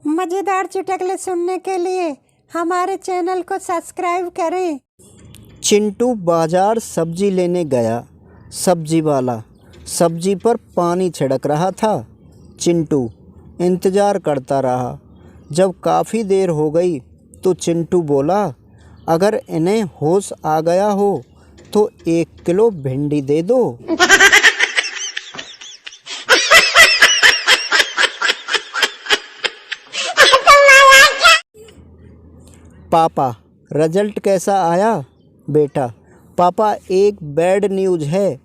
मज़ेदार चुटकुले सुनने के लिए हमारे चैनल को सब्सक्राइब करें। चिंटू बाजार सब्जी लेने गया। सब्जी वाला सब्जी पर पानी छिड़क रहा था। चिंटू इंतज़ार करता रहा। जब काफ़ी देर हो गई तो चिंटू बोला, अगर इन्हें होश आ गया हो तो 1 किलो भिंडी दे दो। पापा, रिजल्ट कैसा आया? बेटा, पापा एक बैड न्यूज़ है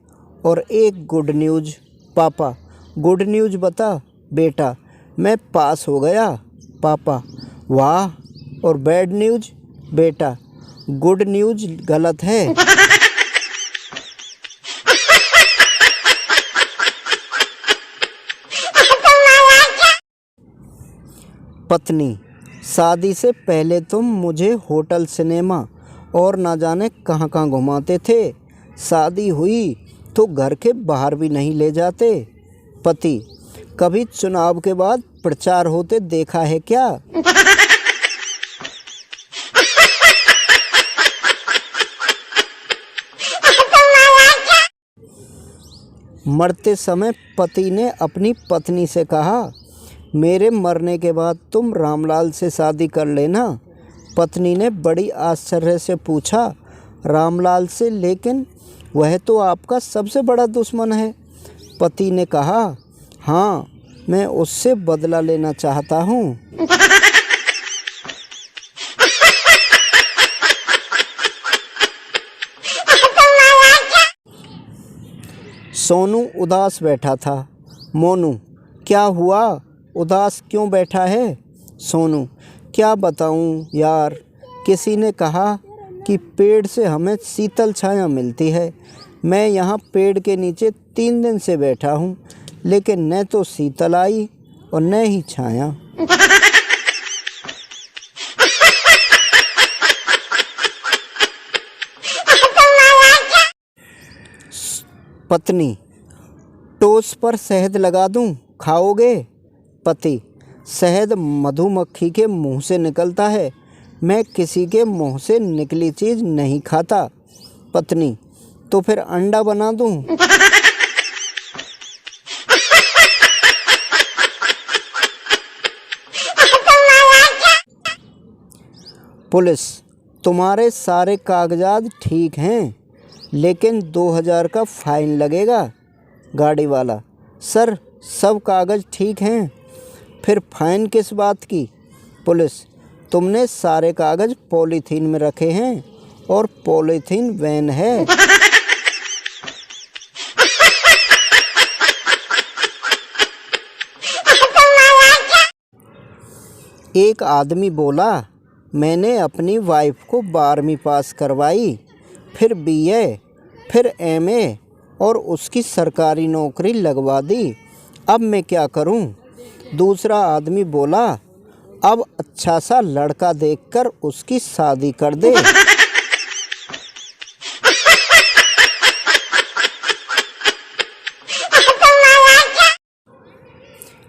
और एक गुड न्यूज़। पापा, गुड न्यूज़ बता। बेटा, मैं पास हो गया। पापा, वाह। और बैड न्यूज़? बेटा, गुड न्यूज़ गलत है। पत्नी, शादी से पहले तुम मुझे होटल, सिनेमा और ना जाने कहाँ कहाँ घुमाते थे। शादी हुई तो घर के बाहर भी नहीं ले जाते। पति, कभी चुनाव के बाद प्रचार होते देखा है क्या? मरते समय पति ने अपनी पत्नी से कहा, मेरे मरने के बाद तुम रामलाल से शादी कर लेना। पत्नी ने बड़ी आश्चर्य से पूछा, रामलाल से? लेकिन वह तो आपका सबसे बड़ा दुश्मन है। पति ने कहा, हाँ, मैं उससे बदला लेना चाहता हूँ। सोनू उदास बैठा था। मोनू, क्या हुआ? उदास क्यों बैठा है? सोनू, क्या बताऊं यार, किसी ने कहा कि पेड़ से हमें शीतल छाया मिलती है। मैं यहाँ पेड़ के नीचे 3 दिन से बैठा हूँ, लेकिन न तो शीतल आई और न ही छाया। पत्नी, टोस्ट पर शहद लगा दूं, खाओगे? पति, शहद मधुमक्खी के मुंह से निकलता है, मैं किसी के मुंह से निकली चीज़ नहीं खाता। पत्नी, तो फिर अंडा बना दूं? पुलिस, तुम्हारे सारे कागजात ठीक हैं, लेकिन 2000 का फाइन लगेगा। गाड़ी वाला, सर सब कागज़ ठीक हैं, फिर फाइन किस बात की? पुलिस, तुमने सारे कागज़ पॉलीथीन में रखे हैं और पॉलीथीन वैन है। एक आदमी बोला, मैंने अपनी वाइफ को 12वीं पास करवाई, फिर BA, फिर MA और उसकी सरकारी नौकरी लगवा दी। अब मैं क्या करूं? दूसरा आदमी बोला, अब अच्छा सा लड़का देखकर उसकी शादी कर दे।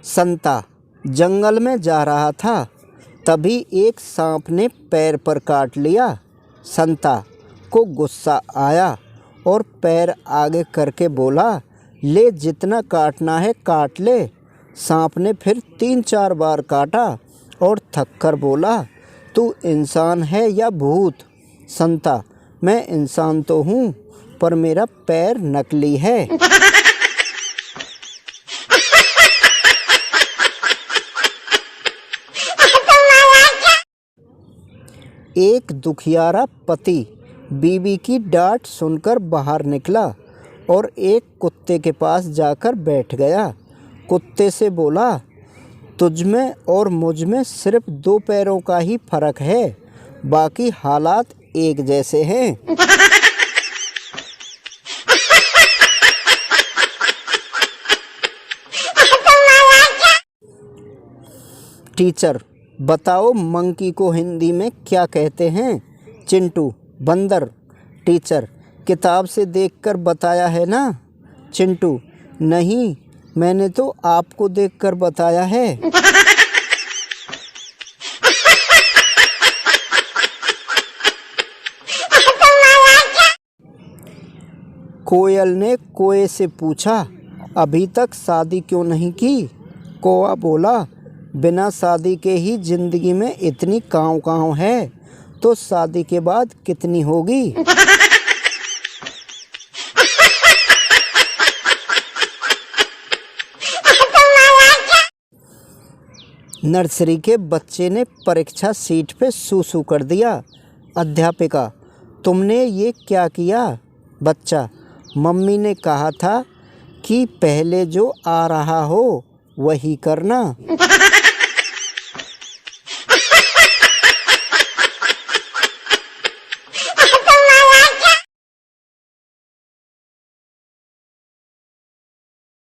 संता जंगल में जा रहा था, तभी एक सांप ने पैर पर काट लिया। संता को गुस्सा आया और पैर आगे करके बोला, ले जितना काटना है काट ले। सांप ने फिर 3-4 बार काटा और थक कर बोला, तू इंसान है या भूत? संता, मैं इंसान तो हूँ, पर मेरा पैर नकली है। एक दुखियारा पति बीवी की डांट सुनकर बाहर निकला और एक कुत्ते के पास जाकर बैठ गया। कुत्ते से बोला, तुझ में और मुझ में सिर्फ 2 पैरों का ही फर्क है, बाकी हालात एक जैसे हैं। टीचर, बताओ मंकी को हिंदी में क्या कहते हैं? चिंटू, बंदर। टीचर, किताब से देखकर बताया है ना? चिंटू, नहीं, मैंने तो आपको देखकर बताया है। कोयल ने कोए से पूछा, अभी तक शादी क्यों नहीं की? कौआ बोला, बिना शादी के ही जिंदगी में इतनी काँव काँव है, तो शादी के बाद कितनी होगी। नर्सरी के बच्चे ने परीक्षा सीट पे सूसू कर दिया। अध्यापिका, तुमने ये क्या किया? बच्चा, मम्मी ने कहा था कि पहले जो आ रहा हो वही करना।